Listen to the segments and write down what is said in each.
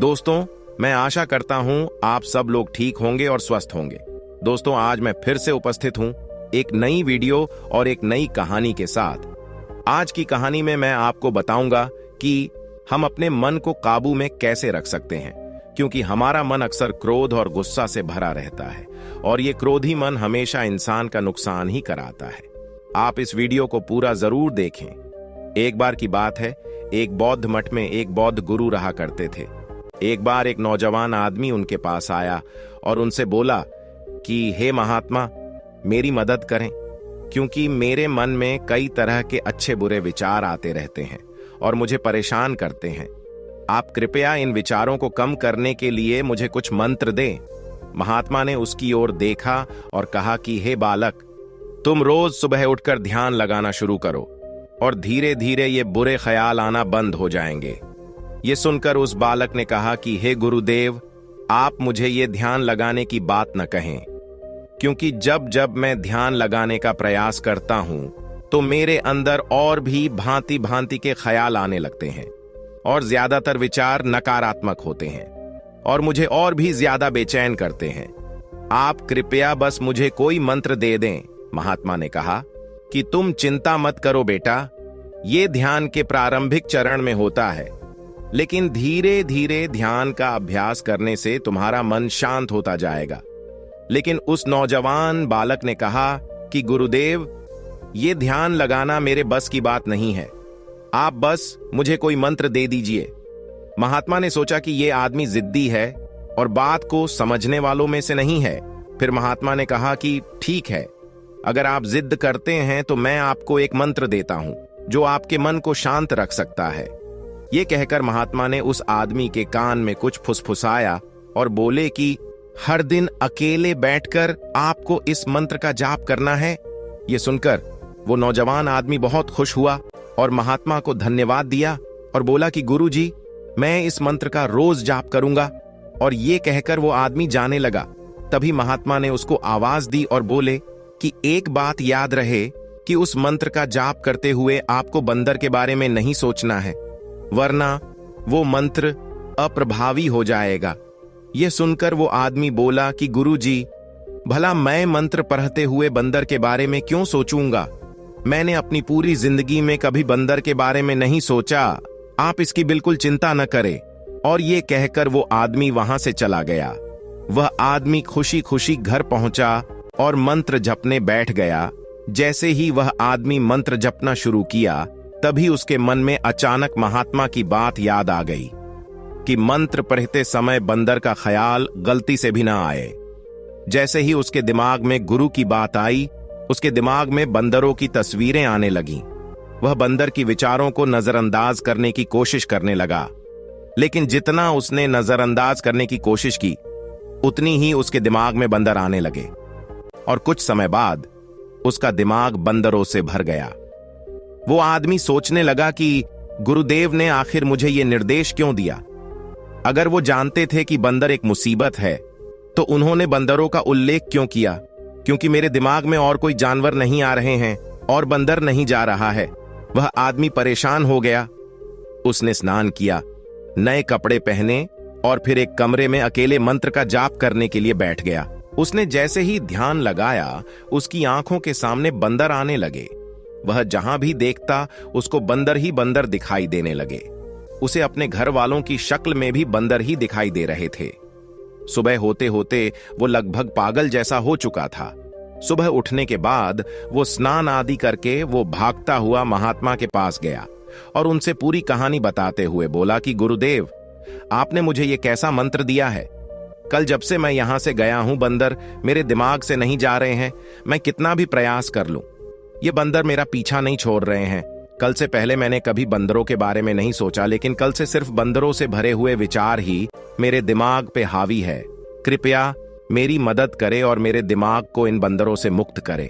दोस्तों, मैं आशा करता हूं आप सब लोग ठीक होंगे और स्वस्थ होंगे। दोस्तों, आज मैं फिर से उपस्थित हूं एक नई वीडियो और एक नई कहानी के साथ। आज की कहानी में मैं आपको बताऊंगा कि हम अपने मन को काबू में कैसे रख सकते हैं, क्योंकि हमारा मन अक्सर क्रोध और गुस्सा से भरा रहता है और ये क्रोधी मन हमेशा इंसान का नुकसान ही कराता है। आप इस वीडियो को पूरा जरूर देखें। एक बार की बात है, एक बौद्ध मठ में एक बौद्ध गुरु रहा करते थे। एक बार एक नौजवान आदमी उनके पास आया और उनसे बोला कि हे महात्मा, मेरी मदद करें, क्योंकि मेरे मन में कई तरह के अच्छे बुरे विचार आते रहते हैं और मुझे परेशान करते हैं। आप कृपया इन विचारों को कम करने के लिए मुझे कुछ मंत्र दें। महात्मा ने उसकी ओर देखा और कहा कि हे बालक, तुम रोज सुबह उठकर ध्यान लगाना शुरू करो और धीरे धीरे ये बुरे ख्याल आना बंद हो जाएंगे। ये सुनकर उस बालक ने कहा कि हे गुरुदेव, आप मुझे ये ध्यान लगाने की बात न कहें, क्योंकि जब जब मैं ध्यान लगाने का प्रयास करता हूं तो मेरे अंदर और भी भांति भांति के ख्याल आने लगते हैं और ज्यादातर विचार नकारात्मक होते हैं और मुझे और भी ज्यादा बेचैन करते हैं। आप कृपया बस मुझे कोई मंत्र दे दें। महात्मा ने कहा कि तुम चिंता मत करो बेटा, ये ध्यान के प्रारंभिक चरण में होता है, लेकिन धीरे धीरे ध्यान का अभ्यास करने से तुम्हारा मन शांत होता जाएगा। लेकिन उस नौजवान बालक ने कहा कि गुरुदेव, ये ध्यान लगाना मेरे बस की बात नहीं है, आप बस मुझे कोई मंत्र दे दीजिए। महात्मा ने सोचा कि ये आदमी जिद्दी है और बात को समझने वालों में से नहीं है। फिर महात्मा ने कहा कि ठीक है, अगर आप जिद करते हैं तो मैं आपको एक मंत्र देता हूं जो आपके मन को शांत रख सकता है। ये कहकर महात्मा ने उस आदमी के कान में कुछ फुसफुसाया और बोले कि हर दिन अकेले बैठकर आपको इस मंत्र का जाप करना है। ये सुनकर वो नौजवान आदमी बहुत खुश हुआ और महात्मा को धन्यवाद दिया और बोला कि गुरुजी, मैं इस मंत्र का रोज जाप करूंगा। और ये कहकर वो आदमी जाने लगा। तभी महात्मा ने उसको आवाज दी और बोले कि एक बात याद रहे कि उस मंत्र का जाप करते हुए आपको बंदर के बारे में नहीं सोचना है, वरना वो मंत्र अप्रभावी हो जाएगा। यह सुनकर वो आदमी बोला कि गुरुजी, भला मैं मंत्र पढ़ते हुए बंदर के बारे में क्यों सोचूंगा? मैंने अपनी पूरी जिंदगी में कभी बंदर के बारे में नहीं सोचा। आप इसकी बिल्कुल चिंता न करें। और ये कहकर वो आदमी वहां से चला गया। वह आदमी खुशी खुशी घर पहुंचा और मंत्र जपने बैठ गया। जैसे ही वह आदमी मंत्र जपना शुरू किया, तभी उसके मन में अचानक महात्मा की बात याद आ गई कि मंत्र पढ़ते समय बंदर का ख्याल गलती से भी ना आए। जैसे ही उसके दिमाग में गुरु की बात आई, उसके दिमाग में बंदरों की तस्वीरें आने लगीं। वह बंदर की विचारों को नजरअंदाज करने की कोशिश करने लगा, लेकिन जितना उसने नजरअंदाज करने की कोशिश की, उतनी ही उसके दिमाग में बंदर आने लगे और कुछ समय बाद उसका दिमाग बंदरों से भर गया। वो आदमी सोचने लगा कि गुरुदेव ने आखिर मुझे ये निर्देश क्यों दिया? अगर वो जानते थे कि बंदर एक मुसीबत है, तो उन्होंने बंदरों का उल्लेख क्यों किया? क्योंकि मेरे दिमाग में और कोई जानवर नहीं आ रहे हैं और बंदर नहीं जा रहा है। वह आदमी परेशान हो गया। उसने स्नान किया, नए कपड़े पहने और फिर एक कमरे में अकेले मंत्र का जाप करने के लिए बैठ गया। उसने जैसे ही ध्यान लगाया, उसकी आंखों के सामने बंदर आने लगे। वह जहां भी देखता, उसको बंदर ही बंदर दिखाई देने लगे। उसे अपने घर वालों की शक्ल में भी बंदर ही दिखाई दे रहे थे। सुबह होते होते वो लगभग पागल जैसा हो चुका था। सुबह उठने के बाद वो स्नान आदि करके वो भागता हुआ महात्मा के पास गया और उनसे पूरी कहानी बताते हुए बोला कि गुरुदेव, आपने मुझे ये कैसा मंत्र दिया है? कल जब से मैं यहां से गया हूं, बंदर मेरे दिमाग से नहीं जा रहे हैं। मैं कितना भी प्रयास कर लूं, ये बंदर मेरा पीछा नहीं छोड़ रहे हैं। कल से पहले मैंने कभी बंदरों के बारे में नहीं सोचा, लेकिन कल से सिर्फ बंदरों से भरे हुए विचार ही मेरे दिमाग पे हावी है। कृपया मेरी मदद करे और मेरे दिमाग को इन बंदरों से मुक्त करे।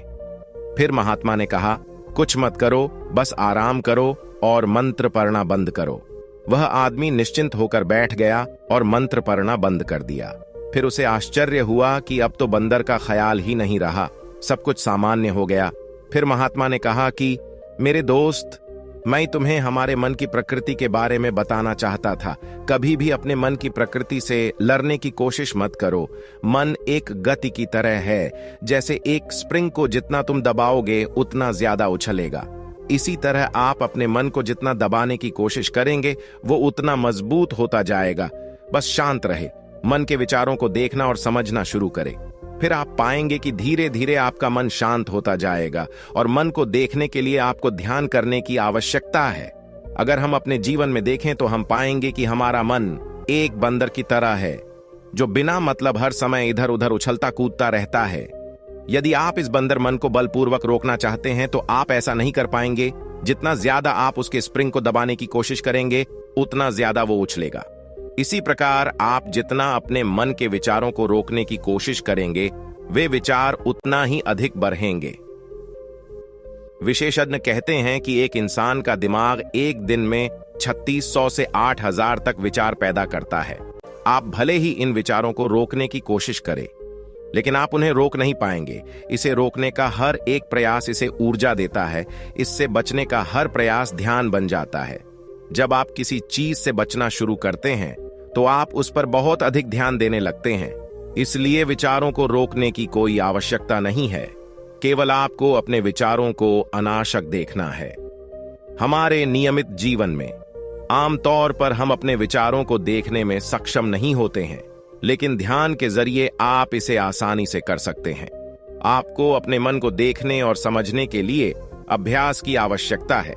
फिर महात्मा ने कहा, कुछ मत करो, बस आराम करो और मंत्र पढ़ना बंद करो। वह आदमी निश्चिंत होकर बैठ गया और मंत्र पढ़ना बंद कर दिया। फिर उसे आश्चर्य हुआ कि अब तो बंदर का ख्याल ही नहीं रहा, सब कुछ सामान्य हो गया। फिर महात्मा ने कहा कि मेरे दोस्त, मैं तुम्हें हमारे मन की प्रकृति के बारे में बताना चाहता था। कभी भी अपने मन की प्रकृति से लड़ने की कोशिश मत करो। मन एक गति की तरह है, जैसे एक स्प्रिंग को जितना तुम दबाओगे उतना ज्यादा उछलेगा। इसी तरह आप अपने मन को जितना दबाने की कोशिश करेंगे वो उतना मजबूत होता जाएगा। बस शांत रहे, मन के विचारों को देखना और समझना शुरू करें। फिर आप पाएंगे कि धीरे धीरे आपका मन शांत होता जाएगा और मन को देखने के लिए आपको ध्यान करने की आवश्यकता है। अगर हम अपने जीवन में देखें तो हम पाएंगे कि हमारा मन एक बंदर की तरह है जो बिना मतलब हर समय इधर उधर उछलता कूदता रहता है। यदि आप इस बंदर मन को बलपूर्वक रोकना चाहते हैं तो आप ऐसा नहीं कर पाएंगे। जितना ज्यादा आप उसके स्प्रिंग को दबाने की कोशिश करेंगे उतना ज्यादा वो उछलेगा। इसी प्रकार आप जितना अपने मन के विचारों को रोकने की कोशिश करेंगे वे विचार उतना ही अधिक बढ़ेंगे। विशेषज्ञ कहते हैं कि एक इंसान का दिमाग एक दिन में 3600 से 8000 तक विचार पैदा करता है। आप भले ही इन विचारों को रोकने की कोशिश करें, लेकिन आप उन्हें रोक नहीं पाएंगे। इसे रोकने का हर एक प्रयास इसे ऊर्जा देता है। इससे बचने का हर प्रयास ध्यान बन जाता है। जब आप किसी चीज से बचना शुरू करते हैं तो आप उस पर बहुत अधिक ध्यान देने लगते हैं। इसलिए विचारों को रोकने की कोई आवश्यकता नहीं है, केवल आपको अपने विचारों को अनावश्यक देखना है। हमारे नियमित जीवन में आमतौर पर हम अपने विचारों को देखने में सक्षम नहीं होते हैं, लेकिन ध्यान के जरिए आप इसे आसानी से कर सकते हैं। आपको अपने मन को देखने और समझने के लिए अभ्यास की आवश्यकता है।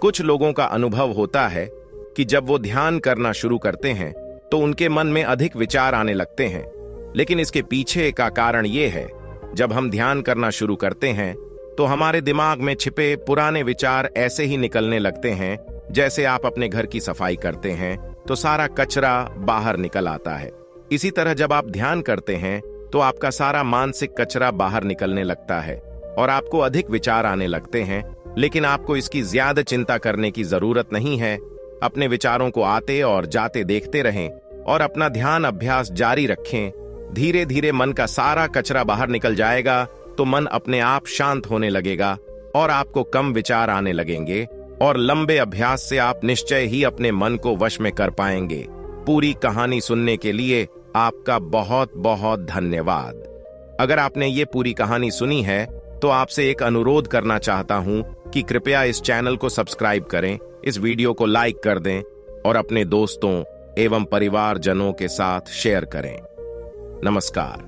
कुछ लोगों का अनुभव होता है कि जब वो ध्यान करना शुरू करते हैं तो उनके मन में अधिक विचार आने लगते हैं, लेकिन इसके पीछे का कारण ये है, जब हम ध्यान करना शुरू करते हैं तो हमारे दिमाग में छिपे पुराने विचार ऐसे ही निकलने लगते हैं जैसे आप अपने घर की सफाई करते हैं तो सारा कचरा बाहर निकल आता है। इसी तरह जब आप ध्यान करते हैं तो आपका सारा मानसिक कचरा बाहर निकलने लगता है और आपको अधिक विचार आने लगते हैं, लेकिन आपको इसकी ज्यादा चिंता करने की जरूरत नहीं है। अपने विचारों को आते और जाते देखते रहें और अपना ध्यान अभ्यास जारी रखें। धीरे धीरे मन का सारा कचरा बाहर निकल जाएगा तो मन अपने आप शांत होने लगेगा और आपको कम विचार आने लगेंगे और लंबे अभ्यास से आप निश्चय ही अपने मन को वश में कर पाएंगे। पूरी कहानी सुनने के लिए आपका बहुत बहुत धन्यवाद। अगर आपने ये पूरी कहानी सुनी है तो आपसे एक अनुरोध करना चाहता हूं कि कृपया इस चैनल को सब्सक्राइब करें, इस वीडियो को लाइक कर दें और अपने दोस्तों एवं परिवारजनों के साथ शेयर करें। नमस्कार।